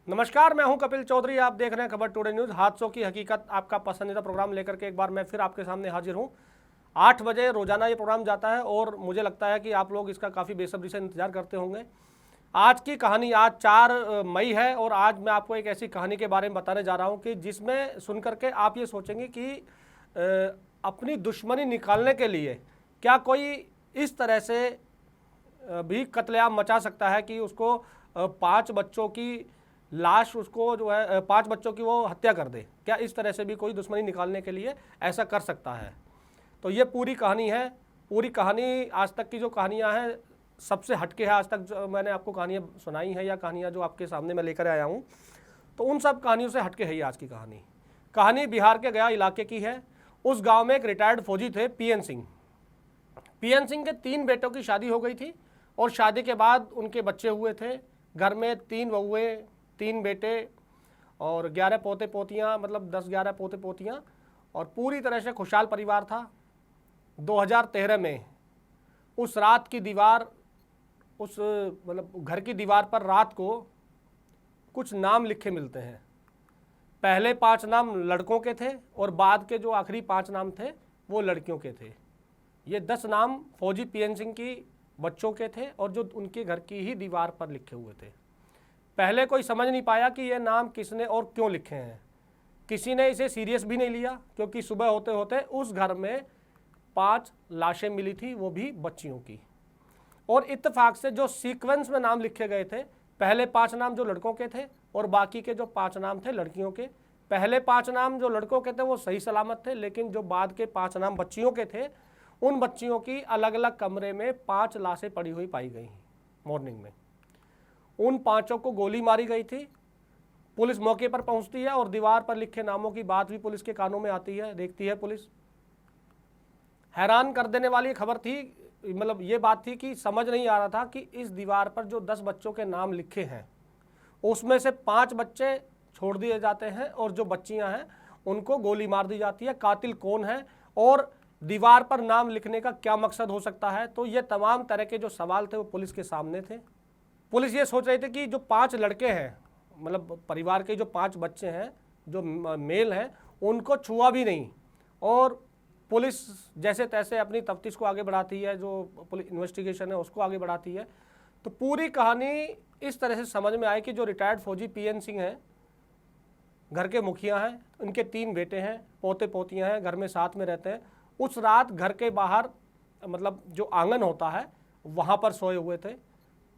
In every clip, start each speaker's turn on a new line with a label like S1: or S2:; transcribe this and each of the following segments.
S1: नमस्कार, मैं हूं कपिल चौधरी। आप देख रहे हैं खबर टुडे न्यूज़। हादसों की हकीकत, आपका पसंदीदा प्रोग्राम लेकर के एक बार मैं फिर आपके सामने हाजिर हूं। 8 बजे रोजाना ये प्रोग्राम जाता है और मुझे लगता है कि आप लोग इसका काफ़ी बेसब्री से इंतजार करते होंगे। आज की कहानी, आज 4 मई है और आज मैं आपको एक ऐसी कहानी के बारे में बताने जा रहा हूँ कि जिसमें सुन करके आप ये सोचेंगे कि अपनी दुश्मनी निकालने के लिए क्या कोई इस तरह से भी कत्लेआम मचा सकता है कि उसको 5 बच्चों की लाश, उसको जो है 5 बच्चों की वो हत्या कर दे। क्या इस तरह से भी कोई दुश्मनी निकालने के लिए ऐसा कर सकता है? तो ये पूरी कहानी है। पूरी कहानी आज तक की जो कहानियाँ हैं सबसे हटके है। आज तक जो मैंने आपको कहानियाँ सुनाई हैं या कहानियाँ जो आपके सामने मैं लेकर आया हूँ, तो उन सब कहानियों से हटके है ये आज की कहानी। कहानी बिहार के गया इलाके की है। उस गाँव में एक रिटायर्ड फौजी थे, पीएन सिंह। पीएन सिंह के 3 बेटों की शादी हो गई थी और शादी के बाद उनके बच्चे हुए थे। घर में 3 बहुएँ, 3 बेटे और 11 पोते पोतियाँ, मतलब 10-11 पोते पोतियाँ, और पूरी तरह से खुशहाल परिवार था। 2013 में उस रात की दीवार, उस मतलब घर की दीवार पर रात को कुछ नाम लिखे मिलते हैं। पहले 5 नाम लड़कों के थे और बाद के जो आखिरी 5 नाम थे वो लड़कियों के थे। ये 10 नाम फौजी पीएन सिंह की बच्चों के थे और जो उनके घर की ही दीवार पर लिखे हुए थे। पहले कोई समझ नहीं पाया कि ये नाम किसने और क्यों लिखे हैं। किसी ने इसे सीरियस भी नहीं लिया क्योंकि सुबह होते होते उस घर में 5 लाशें मिली थी, वो भी बच्चियों की। और इत्तेफाक से जो सीक्वेंस में नाम लिखे गए थे, पहले 5 नाम जो लड़कों के थे और बाकी के जो 5 नाम थे लड़कियों के। पहले 5 नाम जो लड़कों के थे वो सही सलामत थे, लेकिन जो बाद के 5 नाम बच्चियों के थे, उन बच्चियों की अलग अलग कमरे में 5 लाशें पड़ी हुई पाई गई मॉर्निंग में। उन 5 को गोली मारी गई थी। पुलिस मौके पर पहुंचती है और दीवार पर लिखे नामों की बात भी पुलिस के कानों में आती है, देखती है पुलिस। हैरान कर देने वाली खबर थी, मतलब ये बात थी कि समझ नहीं आ रहा था कि इस दीवार पर जो 10 बच्चों के नाम लिखे हैं उसमें से 5 बच्चे छोड़ दिए जाते हैं और जो बच्चियां हैं उनको गोली मार दी जाती है। कातिल कौन है और दीवार पर नाम लिखने का क्या मकसद हो सकता है? तो ये तमाम तरह के जो सवाल थे वो पुलिस के सामने थे। पुलिस ये सोच रही थी कि जो 5 लड़के हैं, मतलब परिवार के जो 5 बच्चे हैं जो मेल हैं, उनको छुआ भी नहीं। और पुलिस जैसे तैसे अपनी तफ्तीश को आगे बढ़ाती है, जो पुलिस इन्वेस्टिगेशन है उसको आगे बढ़ाती है। तो पूरी कहानी इस तरह से समझ में आई कि जो रिटायर्ड फौजी पीएन सिंह हैं, घर के मुखिया हैं, उनके 3 बेटे हैं, पोते पोतियां हैं, घर में साथ में रहते हैं। उस रात घर के बाहर, मतलब जो आंगन होता है वहाँ पर सोए हुए थे।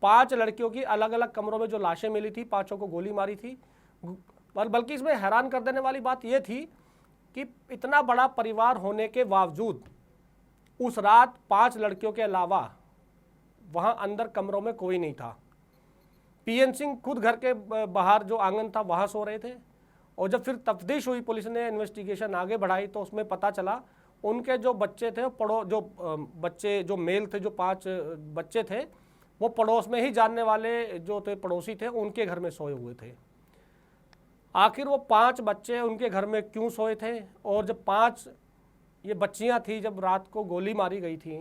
S1: 5 लड़कियों की अलग अलग कमरों में जो लाशें मिली थी, 5 को गोली मारी थी। और बल्कि इसमें हैरान कर देने वाली बात यह थी कि इतना बड़ा परिवार होने के बावजूद उस रात 5 लड़कियों के अलावा वहां अंदर कमरों में कोई नहीं था। पीएन सिंह खुद घर के बाहर जो आंगन था वहां सो रहे थे। और जब फिर तफ्तीश हुई, पुलिस ने इन्वेस्टिगेशन आगे बढ़ाई, तो उसमें पता चला उनके जो बच्चे थे, बच्चे जो मेल थे, जो 5 बच्चे थे, वो पड़ोस में ही जानने वाले जो थे, पड़ोसी थे, उनके घर में सोए हुए थे। आखिर वो 5 बच्चे उनके घर में क्यों सोए थे? और जब 5 ये बच्चियां थी, जब रात को गोली मारी गई थी,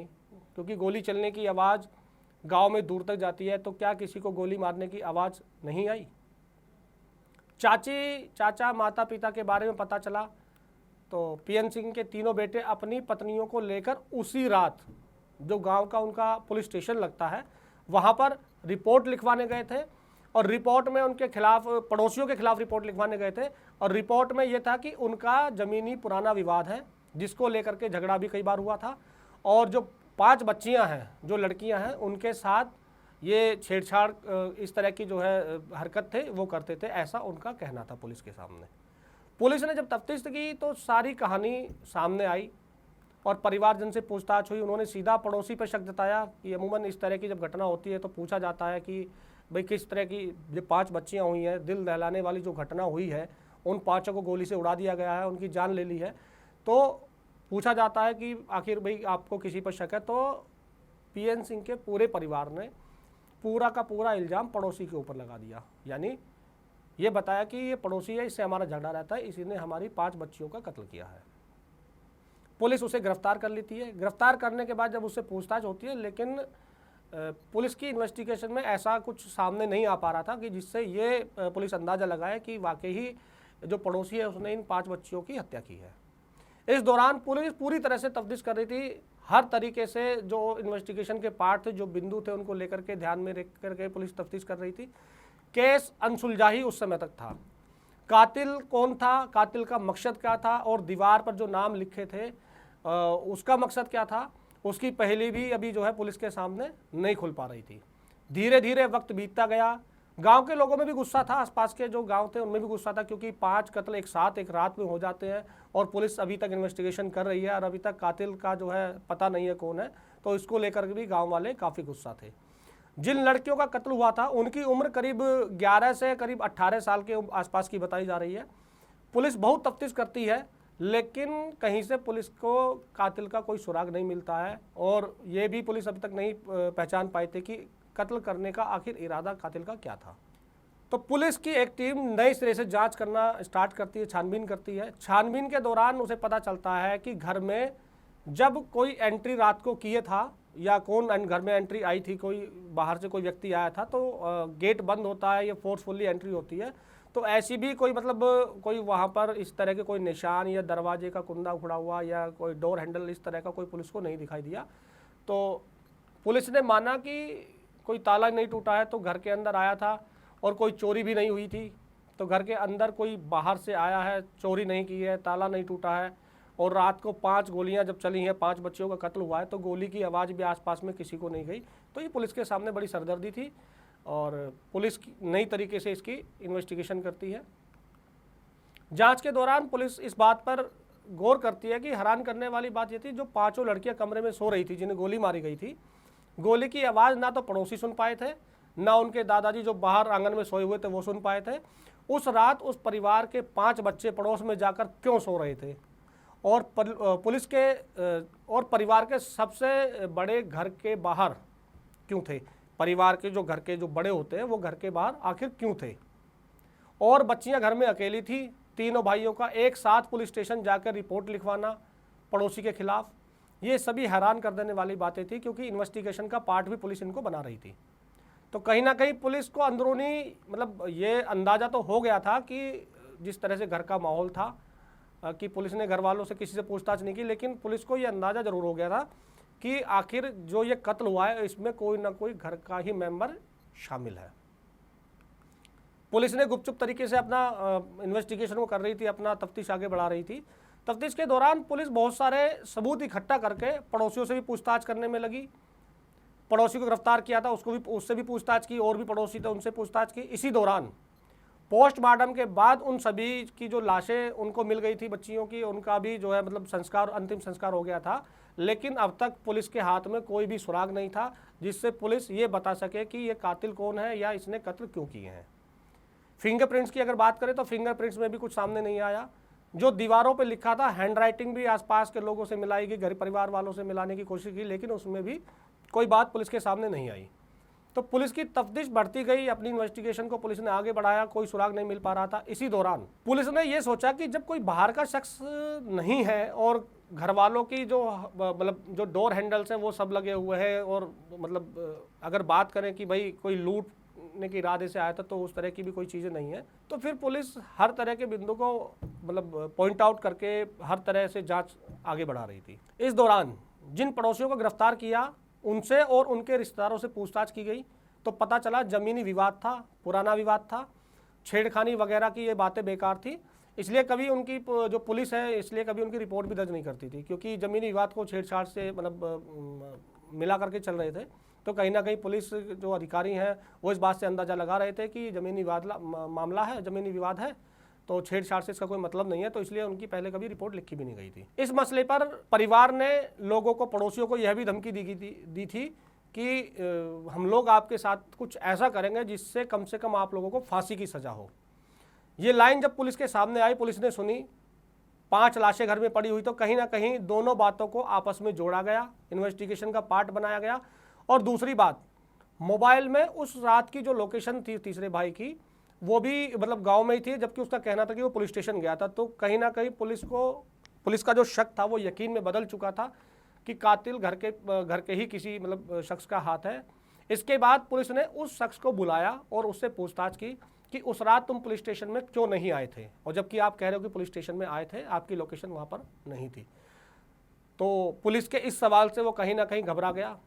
S1: क्योंकि गोली चलने की आवाज़ गांव में दूर तक जाती है, तो क्या किसी को गोली मारने की आवाज़ नहीं आई? चाची चाचा माता पिता के बारे में पता चला तो पीएन सिंह के तीनों बेटे अपनी पत्नियों को लेकर उसी रात, जो गांव का उनका पुलिस स्टेशन लगता है, वहां पर रिपोर्ट लिखवाने गए थे। और रिपोर्ट में उनके खिलाफ, पड़ोसियों के खिलाफ रिपोर्ट लिखवाने गए थे। और रिपोर्ट में यह था कि उनका ज़मीनी पुराना विवाद है जिसको लेकर के झगड़ा भी कई बार हुआ था। और जो 5 बच्चियां हैं, जो लड़कियां हैं, उनके साथ ये छेड़छाड़, इस तरह की जो है हरकत थे वो करते थे, ऐसा उनका कहना था पुलिस के सामने। पुलिस ने जब तफ्तीश की तो सारी कहानी सामने आई और परिवारजन से पूछताछ हुई। उन्होंने सीधा पड़ोसी पर शक जताया कि अमूमन इस तरह की जब घटना होती है तो पूछा जाता है कि भाई किस तरह की जो 5 बच्चियां हुई हैं, दिल दहलाने वाली जो घटना हुई है, उन 5 को गोली से उड़ा दिया गया है, उनकी जान ले ली है, तो पूछा जाता है कि आखिर भाई आपको किसी पर शक है? तो पीएन सिंह के पूरे परिवार ने पूरा का पूरा इल्ज़ाम पड़ोसी के ऊपर लगा दिया। यानी ये बताया कि ये पड़ोसी है, इससे हमारा झगड़ा रहता है, इसी ने हमारी 5 बच्चियों का कत्ल किया है। पुलिस उसे गिरफ्तार कर लेती है। गिरफ्तार करने के बाद जब उससे पूछताछ होती है, लेकिन पुलिस की इन्वेस्टिगेशन में ऐसा कुछ सामने नहीं आ पा रहा था कि जिससे ये पुलिस अंदाज़ा लगाए कि वाकई ही जो पड़ोसी है उसने इन 5 बच्चियों की हत्या की है। इस दौरान पुलिस पूरी तरह से तफ्तीश कर रही थी, हर तरीके से जो इन्वेस्टिगेशन के पार्ट थे, जो बिंदु थे, उनको लेकर के ध्यान में रख करके पुलिस तफ्तीश कर रही थी। केस अनसुलझा ही उस समय तक था। कातिल कौन था, कातिल का मकसद क्या था और दीवार पर जो नाम लिखे थे उसका मकसद क्या था, उसकी पहली भी अभी जो है पुलिस के सामने नहीं खुल पा रही थी। धीरे धीरे वक्त बीतता गया, गांव के लोगों में भी गुस्सा था, आसपास के जो गांव थे उनमें भी गुस्सा था, क्योंकि 5 कत्ल एक साथ एक रात में हो जाते हैं और पुलिस अभी तक इन्वेस्टिगेशन कर रही है और अभी तक कातिल का जो है पता नहीं है कौन है। तो इसको लेकर भी गाँव वाले काफ़ी गुस्सा थे। जिन लड़कियों का कत्ल हुआ था उनकी उम्र करीब 11 से करीब 18 साल के आसपास की बताई जा रही है। पुलिस बहुत तफ्तीश करती है, लेकिन कहीं से पुलिस को कातिल का कोई सुराग नहीं मिलता है और ये भी पुलिस अभी तक नहीं पहचान पाई थी कि कत्ल करने का आखिर इरादा कातिल का क्या था। तो पुलिस की एक टीम नए सिरे से जांच करना स्टार्ट करती है, छानबीन करती है। छानबीन के दौरान उसे पता चलता है कि घर में जब कोई एंट्री रात को किए था या कौन घर में एंट्री आई थी, कोई बाहर से कोई व्यक्ति आया था, तो गेट बंद होता है, ये फोर्सफुली एंट्री होती है। तो ऐसी भी कोई कोई वहाँ पर इस तरह के कोई निशान या दरवाजे का कुंदा उखड़ा हुआ या कोई डोर हैंडल इस तरह का कोई पुलिस को नहीं दिखाई दिया। तो पुलिस ने माना कि कोई ताला नहीं टूटा है, तो घर के अंदर आया था और कोई चोरी भी नहीं हुई थी। तो घर के अंदर कोई बाहर से आया है, चोरी नहीं की है, ताला नहीं टूटा है और रात को 5 गोलियां जब चली हैं, 5 बच्चियों का कत्ल हुआ है, तो गोली की आवाज़ भी आसपास में किसी को नहीं गई। तो ये पुलिस के सामने बड़ी सरदर्दी थी और पुलिस नई तरीके से इसकी इन्वेस्टिगेशन करती है। जांच के दौरान पुलिस इस बात पर गौर करती है कि हैरान करने वाली बात ये थी, जो 5 लड़कियां कमरे में सो रही थी जिन्हें गोली मारी गई थी, गोली की आवाज़ ना तो पड़ोसी सुन पाए थे, ना उनके दादाजी जो बाहर आंगन में सोए हुए थे वो सुन पाए थे। उस रात उस परिवार के 5 बच्चे पड़ोस में जाकर क्यों सो रहे थे और पुलिस के और परिवार के सबसे बड़े घर के बाहर क्यों थे, परिवार के जो घर के जो बड़े होते हैं वो घर के बाहर आखिर क्यों थे, और बच्चियां घर में अकेली थी। तीनों भाइयों का एक साथ पुलिस स्टेशन जाकर रिपोर्ट लिखवाना पड़ोसी के खिलाफ, ये सभी हैरान कर देने वाली बातें थी, क्योंकि इन्वेस्टिगेशन का पार्ट भी पुलिस इनको बना रही थी। तो कहीं ना कहीं पुलिस को अंदरूनी ये अंदाज़ा तो हो गया था कि जिस तरह से घर का माहौल था कि पुलिस ने घर वालों से किसी से पूछताछ नहीं की, लेकिन पुलिस को ये अंदाज़ा ज़रूर हो गया था कि आखिर जो ये कत्ल हुआ है इसमें कोई ना कोई घर का ही मेंबर शामिल है। पुलिस ने गुपचुप तरीके से अपना इन्वेस्टिगेशन को कर रही थी, अपना तफ्तीश आगे बढ़ा रही थी। तफ्तीश के दौरान पुलिस बहुत सारे सबूत इकट्ठा करके पड़ोसियों से भी पूछताछ करने में लगी। पड़ोसी को गिरफ्तार किया था, उससे भी पूछताछ की, और भी पड़ोसी थे उनसे पूछताछ की। इसी दौरान पोस्टमार्टम के बाद उन सभी की जो लाशें उनको मिल गई थी बच्चियों की, उनका भी जो है संस्कार, अंतिम संस्कार हो गया था। लेकिन अब तक पुलिस के हाथ में कोई भी सुराग नहीं था जिससे पुलिस ये बता सके कि ये कातिल कौन है या इसने कत्ल क्यों किए हैं। फिंगरप्रिंट्स की अगर बात करें तो फिंगरप्रिंट्स में भी कुछ सामने नहीं आया। जो दीवारों पे लिखा था, हैंडराइटिंग भी आसपास के लोगों से मिलाई गई, घर परिवार वालों से मिलाने की कोशिश की, लेकिन उसमें भी कोई बात पुलिस के सामने नहीं आई। तो पुलिस की तफ्तीश बढ़ती गई, अपनी इन्वेस्टिगेशन को पुलिस ने आगे बढ़ाया, कोई सुराग नहीं मिल पा रहा था। इसी दौरान पुलिस ने यह सोचा कि जब कोई बाहर का शख्स नहीं है और घर वालों की जो जो डोर हैंडल्स हैं वो सब लगे हुए हैं, और अगर बात करें कि भाई कोई लूटने के इरादे से आया था तो उस तरह की भी कोई चीज़ें नहीं है, तो फिर पुलिस हर तरह के बिंदु को पॉइंट आउट करके हर तरह से जांच आगे बढ़ा रही थी। इस दौरान जिन पड़ोसियों को गिरफ्तार किया उनसे और उनके रिश्तेदारों से पूछताछ की गई, तो पता चला ज़मीनी विवाद था, पुराना विवाद था, छेड़खानी वगैरह की ये बातें बेकार थी। इसलिए कभी उनकी जो पुलिस है इसलिए कभी उनकी रिपोर्ट भी दर्ज नहीं करती थी, क्योंकि ज़मीनी विवाद को छेड़छाड़ से मिला करके चल रहे थे। तो कहीं ना कहीं पुलिस जो अधिकारी हैं वो इस बात से अंदाज़ा लगा रहे थे कि ज़मीनी मामला है, ज़मीनी विवाद है, तो छेड़छाड़ से इसका कोई मतलब नहीं है, तो इसलिए उनकी पहले कभी रिपोर्ट लिखी भी नहीं गई थी। इस मसले पर परिवार ने लोगों को, पड़ोसियों को यह भी धमकी दी थी कि हम लोग आपके साथ कुछ ऐसा करेंगे जिससे कम से कम आप लोगों को फांसी की सज़ा हो। ये लाइन जब पुलिस के सामने आई, पुलिस ने सुनी, 5 लाशें घर में पड़ी हुई, तो कहीं ना कहीं दोनों बातों को आपस में जोड़ा गया, इन्वेस्टिगेशन का पार्ट बनाया गया। और दूसरी बात, मोबाइल में उस रात की जो लोकेशन थी तीसरे भाई की, वो भी गांव में ही थी, जबकि उसका कहना था कि वो पुलिस स्टेशन गया था। तो कहीं ना कहीं पुलिस का जो शक था वो यकीन में बदल चुका था कि कातिल घर के ही किसी शख्स का हाथ है। इसके बाद पुलिस ने उस शख्स को बुलाया और उससे पूछताछ की कि उस रात तुम पुलिस स्टेशन में क्यों नहीं आए थे, और जबकि आप कह रहे हो कि पुलिस स्टेशन में आए थे, आपकी लोकेशन वहाँ पर नहीं थी। तो पुलिस के इस सवाल से वो कहीं ना कहीं घबरा गया।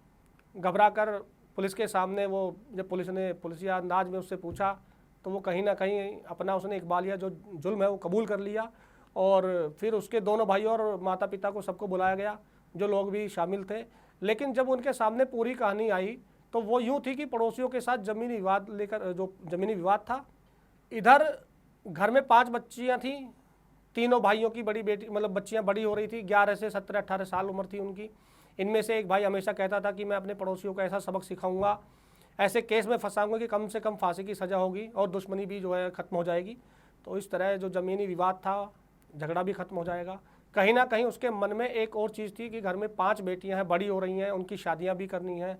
S1: घबरा कर पुलिस के सामने वो, जब पुलिस ने पुलिसिया अंदाज में उससे पूछा तो वो कहीं ना कहीं अपना उसने इकबालिया जो जुल्म है वो कबूल कर लिया। और फिर उसके दोनों भाइयों और माता पिता को सबको बुलाया गया, जो लोग भी शामिल थे। लेकिन जब उनके सामने पूरी कहानी आई तो वो यूँ थी कि पड़ोसियों के साथ ज़मीनी विवाद लेकर, जो ज़मीनी विवाद था, इधर घर में 5 बच्चियाँ थीं, तीनों भाइयों की बड़ी बेटी, मतलब बच्चियाँ बड़ी हो रही थी, 11 से 17-18 साल उम्र थी उनकी। इनमें से एक भाई हमेशा कहता था कि मैं अपने पड़ोसियों को ऐसा सबक सिखाऊंगा, ऐसे केस में फंसाऊंगा कि कम से कम फांसी की सज़ा होगी और दुश्मनी भी जो है ख़त्म हो जाएगी। तो इस तरह जो ज़मीनी विवाद था, झगड़ा भी ख़त्म हो जाएगा। कहीं ना कहीं उसके मन में एक और चीज़ थी कि घर में 5 बेटियां हैं, बड़ी हो रही हैं, उनकी शादियां भी करनी हैं,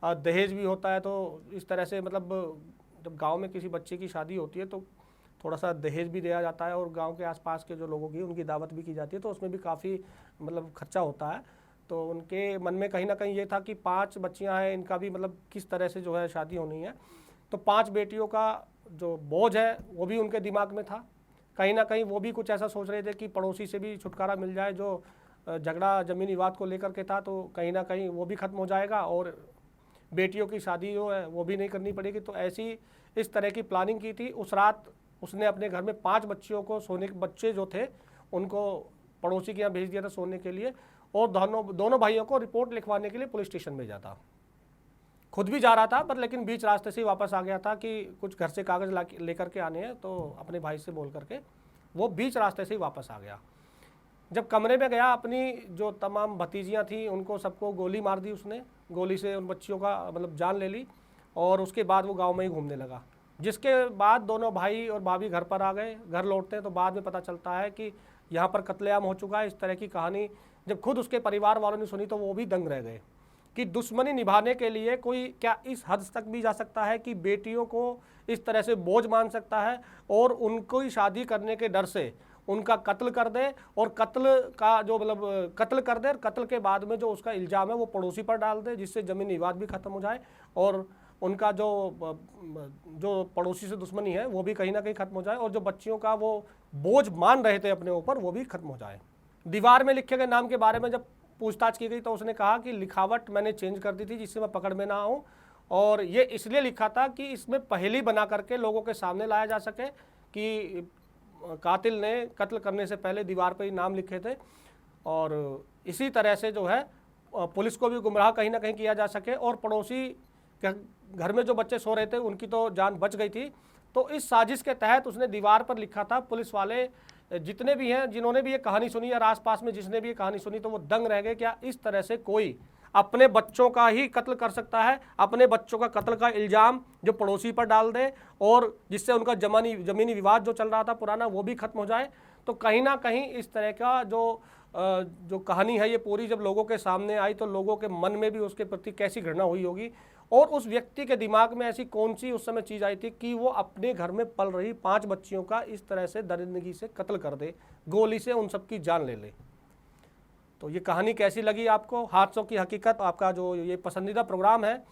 S1: दहेज भी होता है। तो इस तरह से मतलब जब गांव में किसी बच्चे की शादी होती है तो थोड़ा सा दहेज भी दिया जाता है, और गांव के आसपास के जो लोगों की उनकी दावत भी की जाती है, तो उसमें भी काफ़ी मतलब खर्चा होता है। तो उनके मन में कहीं ना कहीं ये था कि 5 बच्चियां हैं, इनका भी मतलब किस तरह से जो है शादी होनी है। तो 5 बेटियों का जो बोझ है वो भी उनके दिमाग में था। कहीं ना कहीं वो भी कुछ ऐसा सोच रहे थे कि पड़ोसी से भी छुटकारा मिल जाए, जो झगड़ा ज़मीनी विवाद को लेकर के था, तो कहीं ना कहीं वो भी ख़त्म हो जाएगा और बेटियों की शादी जो है वो भी नहीं करनी पड़ेगी। तो ऐसी इस तरह की प्लानिंग की थी। उस रात उसने अपने घर में 5 बच्चियों को, सोने के बच्चे जो थे उनको पड़ोसी के यहाँ भेज दिया था सोने के लिए, और दोनों भाइयों को रिपोर्ट लिखवाने के लिए पुलिस स्टेशन भेजा था। खुद भी जा रहा था पर लेकिन बीच रास्ते से ही वापस आ गया था कि कुछ घर से कागज़ लेकर के आने हैं, तो अपने भाई से बोल करके वो बीच रास्ते से ही वापस आ गया। जब कमरे में गया, अपनी जो तमाम भतीजियां थीं उनको सबको गोली मार दी उसने, गोली से उन बच्चियों का मतलब जान ले ली, और उसके बाद वो गांव में ही घूमने लगा। जिसके बाद दोनों भाई और भाभी घर पर आ गए। घर लौटते हैं तो बाद में पता चलता है कि यहाँ पर कत्लेआम हो चुका है। इस तरह की कहानी जब खुद उसके परिवार वालों ने सुनी तो वो भी दंग रह गए कि दुश्मनी निभाने के लिए कोई क्या इस हद तक भी जा सकता है कि बेटियों को इस तरह से बोझ मान सकता है, और उनको ही शादी करने के डर से उनका कत्ल कर दे, और कत्ल का जो मतलब कत्ल कर दे, और कत्ल के बाद में जो उसका इल्ज़ाम है वो पड़ोसी पर डाल दे, जिससे ज़मीनी विवाद भी ख़त्म हो जाए और उनका जो पड़ोसी से दुश्मनी है वो भी कहीं ना कहीं ख़त्म हो जाए, और जो बच्चियों का वो बोझ मान रहे थे अपने ऊपर वो भी ख़त्म हो जाए। दीवार में लिखे गए नाम के बारे में जब पूछताछ की गई तो उसने कहा कि लिखावट मैंने चेंज कर दी थी जिससे मैं पकड़ में ना आऊँ, और ये इसलिए लिखा था कि इसमें पहेली बना करके लोगों के सामने लाया जा सके कि कातिल ने कत्ल करने से पहले दीवार पर ही नाम लिखे थे, और इसी तरह से जो है पुलिस को भी गुमराह कहीं ना कहीं किया जा सके, और पड़ोसी घर में जो बच्चे सो रहे थे उनकी तो जान बच गई थी। तो इस साजिश के तहत उसने दीवार पर लिखा था। पुलिस वाले जितने भी हैं, जिन्होंने भी ये कहानी सुनी और आसपास में जिसने भी ये कहानी सुनी, तो वो दंग रह गए। क्या इस तरह से कोई अपने बच्चों का ही कत्ल कर सकता है, अपने बच्चों का कत्ल का इल्ज़ाम जो पड़ोसी पर डाल दे, और जिससे उनका ज़मीनी विवाद जो चल रहा था पुराना वो भी ख़त्म हो जाए। तो कहीं ना कहीं इस तरह का जो कहानी है ये पूरी जब लोगों के सामने आई तो लोगों के मन में भी उसके प्रति कैसी घृणा हुई होगी, और उस व्यक्ति के दिमाग में ऐसी कौन सी उस समय चीज़ आई थी कि वो अपने घर में पल रही 5 बच्चियों का इस तरह से दरिंदगी से कत्ल कर दे, गोली से उन सब की जान ले ले। तो ये कहानी कैसी लगी आपको? हादसों की हकीकत आपका जो ये पसंदीदा प्रोग्राम है,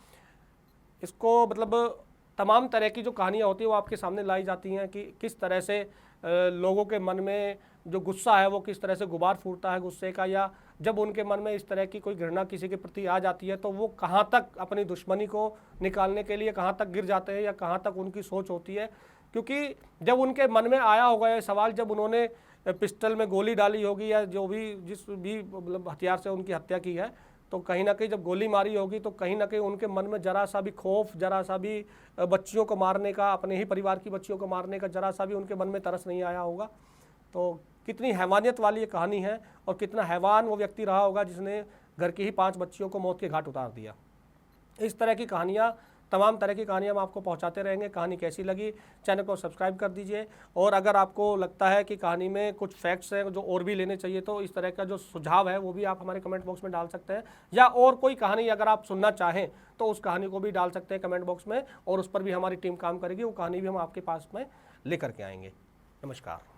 S1: इसको मतलब तमाम तरह की जो कहानियाँ होती हैं वो आपके सामने लाई जाती हैं कि किस तरह से लोगों के मन में जो गुस्सा है वो किस तरह से गुबार फूटता है गुस्से का, या जब उनके मन में इस तरह की कोई घृणा किसी के प्रति आ जाती है तो वो कहाँ तक अपनी दुश्मनी को निकालने के लिए कहाँ तक गिर जाते हैं, या कहाँ तक उनकी सोच होती है। क्योंकि जब उनके मन में आया होगा ये सवाल, जब उन्होंने पिस्टल में गोली डाली होगी या जो भी जिस भी मतलब हथियार से उनकी हत्या की है, तो कहीं ना कहीं जब गोली मारी होगी तो कहीं ना कहीं उनके मन में जरा सा भी खौफ, जरा सा भी बच्चियों को मारने का, अपने ही परिवार की बच्चियों को मारने का जरा सा भी उनके मन में तरस नहीं आया होगा। तो कितनी हैवानियत वाली ये कहानी है, और कितना हैवान वो व्यक्ति रहा होगा जिसने घर की ही 5 बच्चियों को मौत के घाट उतार दिया। इस तरह की कहानियाँ, तमाम तरह की कहानियाँ हम आपको पहुंचाते रहेंगे। कहानी कैसी लगी चैनल को सब्सक्राइब कर दीजिए, और अगर आपको लगता है कि कहानी में कुछ फैक्ट्स हैं जो और भी लेने चाहिए तो इस तरह का जो सुझाव है वो भी आप हमारे कमेंट बॉक्स में डाल सकते हैं, या और कोई कहानी अगर आप सुनना चाहें तो उस कहानी को भी डाल सकते हैं कमेंट बॉक्स में, और उस पर भी हमारी टीम काम करेगी। वो कहानी भी हम आपके पास में लेकर के आएंगे। नमस्कार।